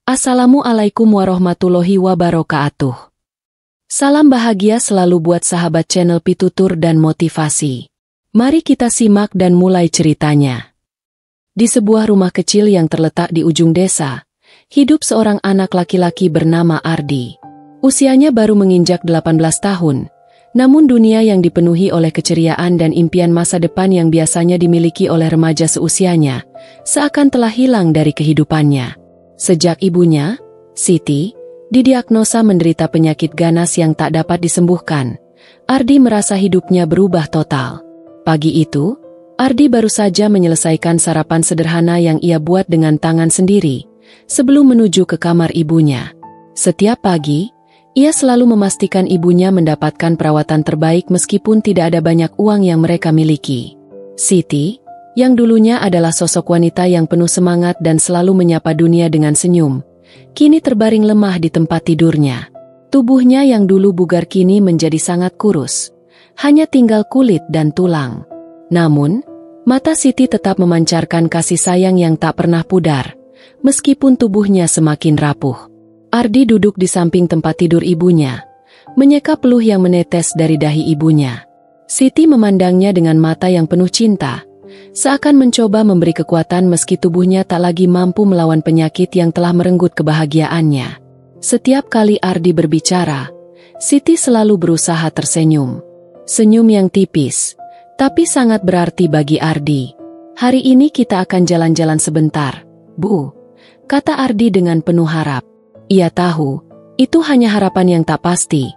Assalamualaikum warahmatullahi wabarakatuh. Salam bahagia selalu buat sahabat channel Pitutur dan Motivasi. Mari kita simak dan mulai ceritanya. Di sebuah rumah kecil yang terletak di ujung desa, hidup seorang anak laki-laki bernama Ardi. Usianya baru menginjak 18 tahun, namun dunia yang dipenuhi oleh keceriaan dan impian masa depan yang biasanya dimiliki oleh remaja seusianya, seakan telah hilang dari kehidupannya. Sejak ibunya, Siti, didiagnosa menderita penyakit ganas yang tak dapat disembuhkan, Ardi merasa hidupnya berubah total. Pagi itu, Ardi baru saja menyelesaikan sarapan sederhana yang ia buat dengan tangan sendiri, sebelum menuju ke kamar ibunya. Setiap pagi, ia selalu memastikan ibunya mendapatkan perawatan terbaik meskipun tidak ada banyak uang yang mereka miliki. Siti, yang dulunya adalah sosok wanita yang penuh semangat dan selalu menyapa dunia dengan senyum, kini terbaring lemah di tempat tidurnya. Tubuhnya yang dulu bugar kini menjadi sangat kurus, hanya tinggal kulit dan tulang. Namun, mata Siti tetap memancarkan kasih sayang yang tak pernah pudar, meskipun tubuhnya semakin rapuh. Ardi duduk di samping tempat tidur ibunya, menyeka peluh yang menetes dari dahi ibunya. Siti memandangnya dengan mata yang penuh cinta, seakan mencoba memberi kekuatan meski tubuhnya tak lagi mampu melawan penyakit yang telah merenggut kebahagiaannya. Setiap kali Ardi berbicara, Siti selalu berusaha tersenyum. Senyum yang tipis, tapi sangat berarti bagi Ardi. "Hari ini kita akan jalan-jalan sebentar, Bu," kata Ardi dengan penuh harap. Ia tahu, itu hanya harapan yang tak pasti,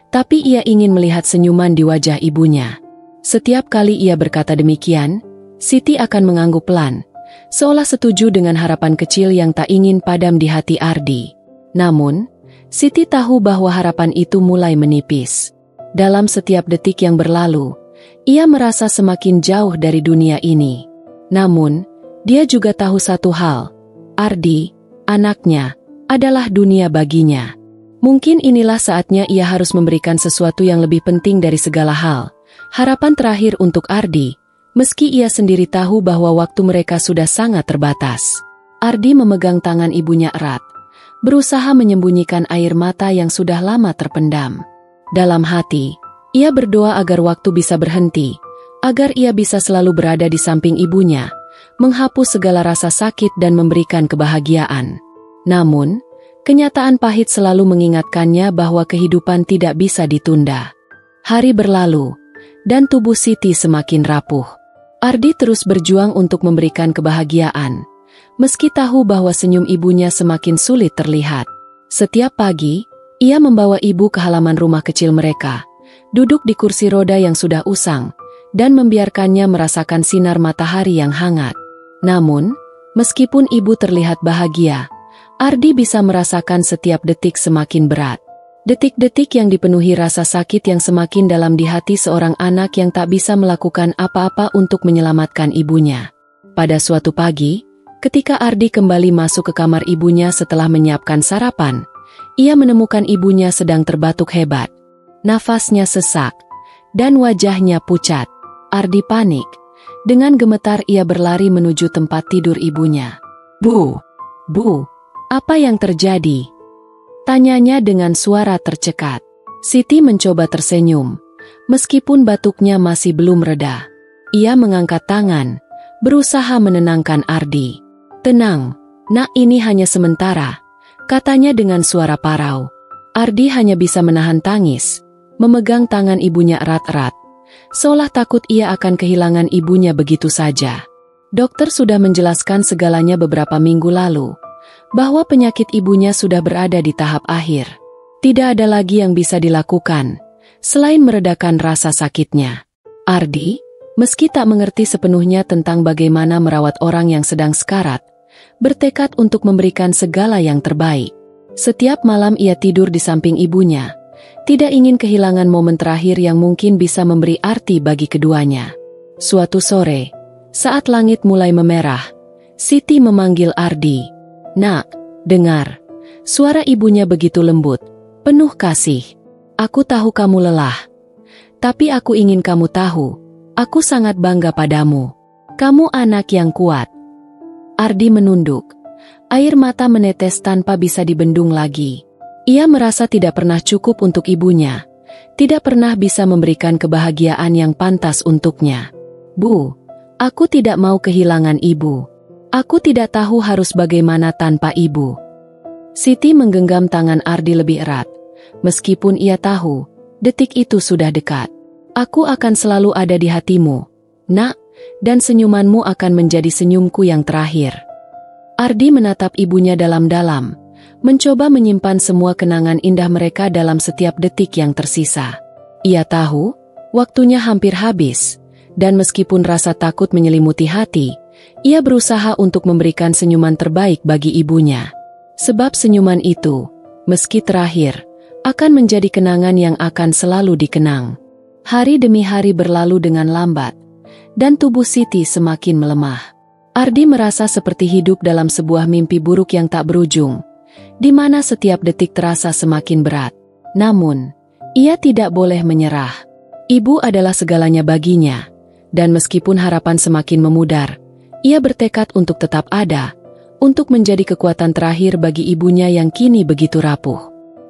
tapi ia ingin melihat senyuman di wajah ibunya. Setiap kali ia berkata demikian, Siti akan mengangguk pelan, seolah setuju dengan harapan kecil yang tak ingin padam di hati Ardi. Namun, Siti tahu bahwa harapan itu mulai menipis. Dalam setiap detik yang berlalu, ia merasa semakin jauh dari dunia ini. Namun, dia juga tahu satu hal, Ardi, anaknya, adalah dunia baginya. Mungkin inilah saatnya ia harus memberikan sesuatu yang lebih penting dari segala hal, harapan terakhir untuk Ardi. Meski ia sendiri tahu bahwa waktu mereka sudah sangat terbatas. Ardi memegang tangan ibunya erat, berusaha menyembunyikan air mata yang sudah lama terpendam. Dalam hati, ia berdoa agar waktu bisa berhenti, agar ia bisa selalu berada di samping ibunya, menghapus segala rasa sakit dan memberikan kebahagiaan. Namun, kenyataan pahit selalu mengingatkannya bahwa kehidupan tidak bisa ditunda. Hari berlalu, dan tubuh Siti semakin rapuh. Ardi terus berjuang untuk memberikan kebahagiaan, meski tahu bahwa senyum ibunya semakin sulit terlihat. Setiap pagi, ia membawa ibu ke halaman rumah kecil mereka, duduk di kursi roda yang sudah usang, dan membiarkannya merasakan sinar matahari yang hangat. Namun, meskipun ibu terlihat bahagia, Ardi bisa merasakan setiap detik semakin berat. Detik-detik yang dipenuhi rasa sakit yang semakin dalam di hati seorang anak yang tak bisa melakukan apa-apa untuk menyelamatkan ibunya. Pada suatu pagi, ketika Ardi kembali masuk ke kamar ibunya setelah menyiapkan sarapan, ia menemukan ibunya sedang terbatuk hebat. Nafasnya sesak, dan wajahnya pucat. Ardi panik. Dengan gemetar ia berlari menuju tempat tidur ibunya. Bu, apa yang terjadi?" tanyanya dengan suara tercekat. Siti mencoba tersenyum, meskipun batuknya masih belum reda. Ia mengangkat tangan, berusaha menenangkan Ardi. "Tenang, nak, ini hanya sementara," katanya dengan suara parau. Ardi hanya bisa menahan tangis, memegang tangan ibunya erat-erat, seolah takut ia akan kehilangan ibunya begitu saja. Dokter sudah menjelaskan segalanya beberapa minggu lalu, bahwa penyakit ibunya sudah berada di tahap akhir. Tidak ada lagi yang bisa dilakukan, selain meredakan rasa sakitnya. Ardi, meski tak mengerti sepenuhnya tentang bagaimana merawat orang yang sedang sekarat, bertekad untuk memberikan segala yang terbaik. Setiap malam ia tidur di samping ibunya, tidak ingin kehilangan momen terakhir yang mungkin bisa memberi arti bagi keduanya. Suatu sore, saat langit mulai memerah, Siti memanggil Ardi. "Nak, dengar." Suara ibunya begitu lembut, penuh kasih. "Aku tahu kamu lelah, tapi aku ingin kamu tahu, aku sangat bangga padamu. Kamu anak yang kuat." Ardi menunduk. Air mata menetes tanpa bisa dibendung lagi. Ia merasa tidak pernah cukup untuk ibunya, tidak pernah bisa memberikan kebahagiaan yang pantas untuknya. Bu, aku tidak mau kehilangan ibu. Aku tidak tahu harus bagaimana tanpa ibu. Siti menggenggam tangan Ardi lebih erat, meskipun ia tahu, detik itu sudah dekat. Aku akan selalu ada di hatimu, nak, dan senyumanmu akan menjadi senyumku yang terakhir. Ardi menatap ibunya dalam-dalam, mencoba menyimpan semua kenangan indah mereka dalam setiap detik yang tersisa. Ia tahu, waktunya hampir habis, dan meskipun rasa takut menyelimuti hati, ia berusaha untuk memberikan senyuman terbaik bagi ibunya. Sebab senyuman itu, meski terakhir, akan menjadi kenangan yang akan selalu dikenang. Hari demi hari berlalu dengan lambat, dan tubuh Siti semakin melemah. Ardi merasa seperti hidup dalam sebuah mimpi buruk yang tak berujung, di mana setiap detik terasa semakin berat. Namun, ia tidak boleh menyerah. Ibu adalah segalanya baginya, dan meskipun harapan semakin memudar, ia bertekad untuk tetap ada, untuk menjadi kekuatan terakhir bagi ibunya yang kini begitu rapuh.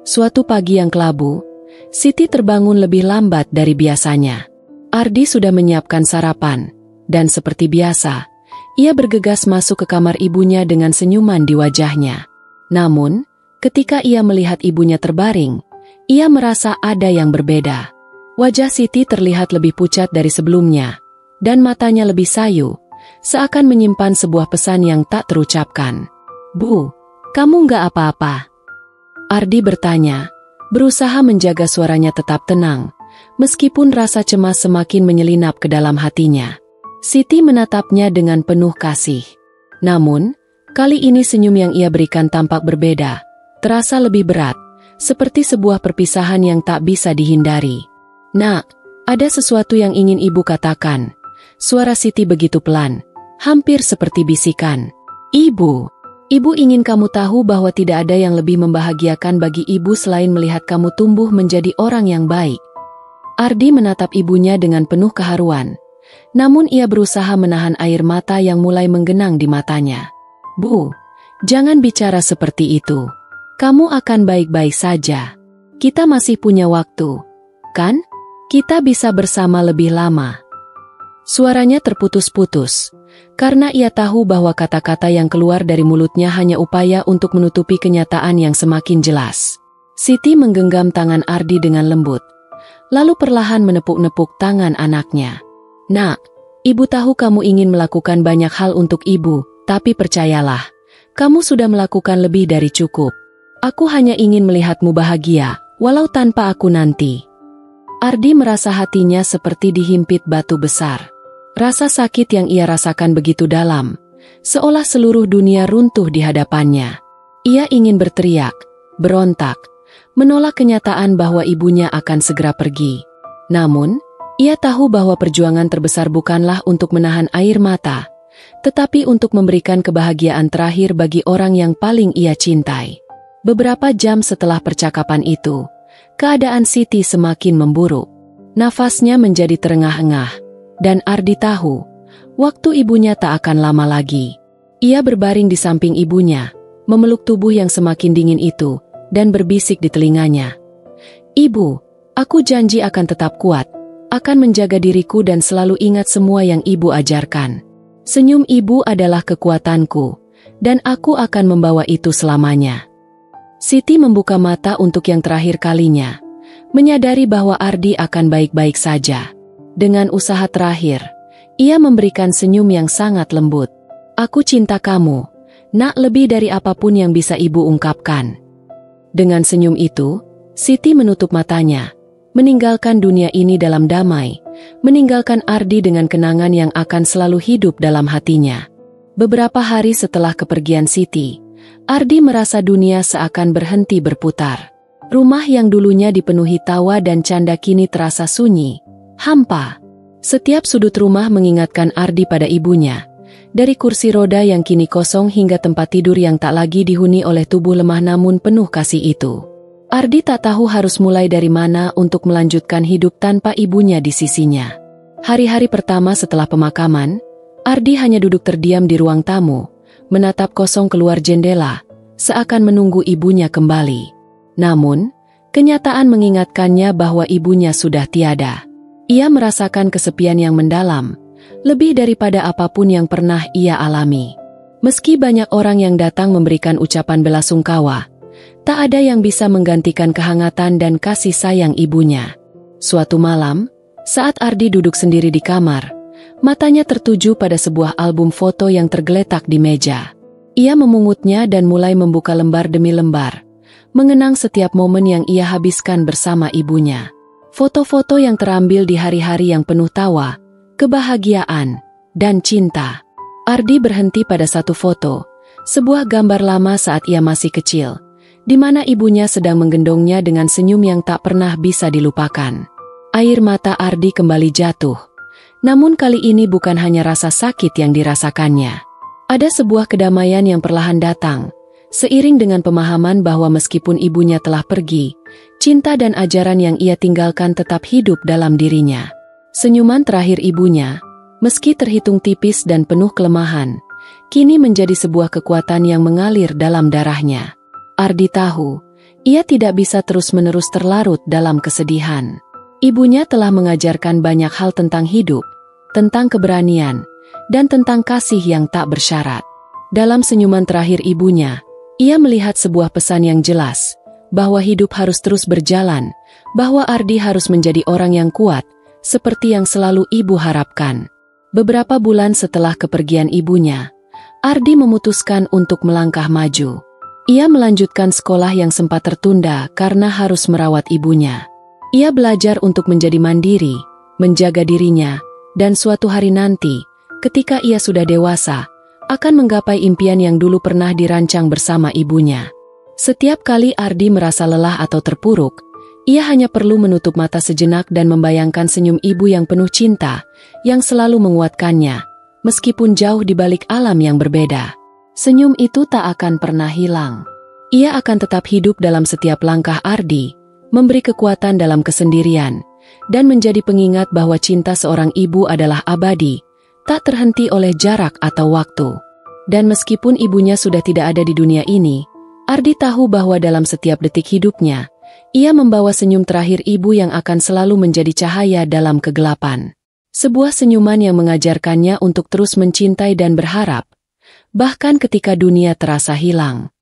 Suatu pagi yang kelabu, Siti terbangun lebih lambat dari biasanya. Ardi sudah menyiapkan sarapan, dan seperti biasa, ia bergegas masuk ke kamar ibunya dengan senyuman di wajahnya. Namun, ketika ia melihat ibunya terbaring, ia merasa ada yang berbeda. Wajah Siti terlihat lebih pucat dari sebelumnya, dan matanya lebih sayu, seakan menyimpan sebuah pesan yang tak terucapkan. Bu, kamu nggak apa-apa? Ardi bertanya, berusaha menjaga suaranya tetap tenang, meskipun rasa cemas semakin menyelinap ke dalam hatinya. Siti menatapnya dengan penuh kasih. Namun, kali ini senyum yang ia berikan tampak berbeda, terasa lebih berat, seperti sebuah perpisahan yang tak bisa dihindari. Nak, ada sesuatu yang ingin ibu katakan. Suara Siti begitu pelan, hampir seperti bisikan. Ibu ingin kamu tahu bahwa tidak ada yang lebih membahagiakan bagi ibu selain melihat kamu tumbuh menjadi orang yang baik. Ardi menatap ibunya dengan penuh keharuan. Namun ia berusaha menahan air mata yang mulai menggenang di matanya. Bu, jangan bicara seperti itu. Kamu akan baik-baik saja. Kita masih punya waktu, kan? Kita bisa bersama lebih lama. Suaranya terputus-putus, karena ia tahu bahwa kata-kata yang keluar dari mulutnya hanya upaya untuk menutupi kenyataan yang semakin jelas. Siti menggenggam tangan Ardi dengan lembut, lalu perlahan menepuk-nepuk tangan anaknya. Nak, ibu tahu kamu ingin melakukan banyak hal untuk ibu, tapi percayalah, kamu sudah melakukan lebih dari cukup. Aku hanya ingin melihatmu bahagia, walau tanpa aku nanti. Ardi merasa hatinya seperti dihimpit batu besar. Rasa sakit yang ia rasakan begitu dalam, seolah seluruh dunia runtuh di hadapannya. Ia ingin berteriak, berontak, menolak kenyataan bahwa ibunya akan segera pergi. Namun, ia tahu bahwa perjuangan terbesar bukanlah untuk menahan air mata, tetapi untuk memberikan kebahagiaan terakhir bagi orang yang paling ia cintai. Beberapa jam setelah percakapan itu, keadaan Siti semakin memburuk. Nafasnya menjadi terengah-engah, dan Ardi tahu, waktu ibunya tak akan lama lagi. Ia berbaring di samping ibunya, memeluk tubuh yang semakin dingin itu, dan berbisik di telinganya. Ibu, aku janji akan tetap kuat, akan menjaga diriku dan selalu ingat semua yang ibu ajarkan. Senyum ibu adalah kekuatanku, dan aku akan membawa itu selamanya. Siti membuka mata untuk yang terakhir kalinya, menyadari bahwa Ardi akan baik-baik saja. Dengan usaha terakhir, ia memberikan senyum yang sangat lembut. Aku cinta kamu, nak, lebih dari apapun yang bisa ibu ungkapkan. Dengan senyum itu, Siti menutup matanya, meninggalkan dunia ini dalam damai, meninggalkan Ardi dengan kenangan yang akan selalu hidup dalam hatinya. Beberapa hari setelah kepergian Siti, Ardi merasa dunia seakan berhenti berputar. Rumah yang dulunya dipenuhi tawa dan canda kini terasa sunyi, hampa. Setiap sudut rumah mengingatkan Ardi pada ibunya, dari kursi roda yang kini kosong hingga tempat tidur yang tak lagi dihuni oleh tubuh lemah namun penuh kasih itu. Ardi tak tahu harus mulai dari mana untuk melanjutkan hidup tanpa ibunya di sisinya. Hari-hari pertama setelah pemakaman, Ardi hanya duduk terdiam di ruang tamu, menatap kosong keluar jendela, seakan menunggu ibunya kembali. Namun, kenyataan mengingatkannya bahwa ibunya sudah tiada. Ia merasakan kesepian yang mendalam, lebih daripada apapun yang pernah ia alami. Meski banyak orang yang datang memberikan ucapan belasungkawa, tak ada yang bisa menggantikan kehangatan dan kasih sayang ibunya. Suatu malam, saat Ardi duduk sendiri di kamar, matanya tertuju pada sebuah album foto yang tergeletak di meja. Ia memungutnya dan mulai membuka lembar demi lembar, mengenang setiap momen yang ia habiskan bersama ibunya. Foto-foto yang terambil di hari-hari yang penuh tawa, kebahagiaan, dan cinta. Ardi berhenti pada satu foto, sebuah gambar lama saat ia masih kecil, di mana ibunya sedang menggendongnya dengan senyum yang tak pernah bisa dilupakan. Air mata Ardi kembali jatuh. Namun kali ini bukan hanya rasa sakit yang dirasakannya. Ada sebuah kedamaian yang perlahan datang, seiring dengan pemahaman bahwa meskipun ibunya telah pergi, cinta dan ajaran yang ia tinggalkan tetap hidup dalam dirinya. Senyuman terakhir ibunya, meski terhitung tipis dan penuh kelemahan, kini menjadi sebuah kekuatan yang mengalir dalam darahnya. Ardi tahu, ia tidak bisa terus-menerus terlarut dalam kesedihan. Ibunya telah mengajarkan banyak hal tentang hidup, tentang keberanian, dan tentang kasih yang tak bersyarat. Dalam senyuman terakhir ibunya, ia melihat sebuah pesan yang jelas, bahwa hidup harus terus berjalan, bahwa Ardi harus menjadi orang yang kuat, seperti yang selalu ibu harapkan. Beberapa bulan setelah kepergian ibunya, Ardi memutuskan untuk melangkah maju. Ia melanjutkan sekolah yang sempat tertunda karena harus merawat ibunya. Ia belajar untuk menjadi mandiri, menjaga dirinya, dan suatu hari nanti, ketika ia sudah dewasa, akan menggapai impian yang dulu pernah dirancang bersama ibunya. Setiap kali Ardi merasa lelah atau terpuruk, ia hanya perlu menutup mata sejenak dan membayangkan senyum ibu yang penuh cinta, yang selalu menguatkannya, meskipun jauh di balik alam yang berbeda. Senyum itu tak akan pernah hilang. Ia akan tetap hidup dalam setiap langkah Ardi, memberi kekuatan dalam kesendirian, dan menjadi pengingat bahwa cinta seorang ibu adalah abadi, tak terhenti oleh jarak atau waktu. Dan meskipun ibunya sudah tidak ada di dunia ini, Ardi tahu bahwa dalam setiap detik hidupnya, ia membawa senyum terakhir ibu yang akan selalu menjadi cahaya dalam kegelapan. Sebuah senyuman yang mengajarkannya untuk terus mencintai dan berharap, bahkan ketika dunia terasa hilang.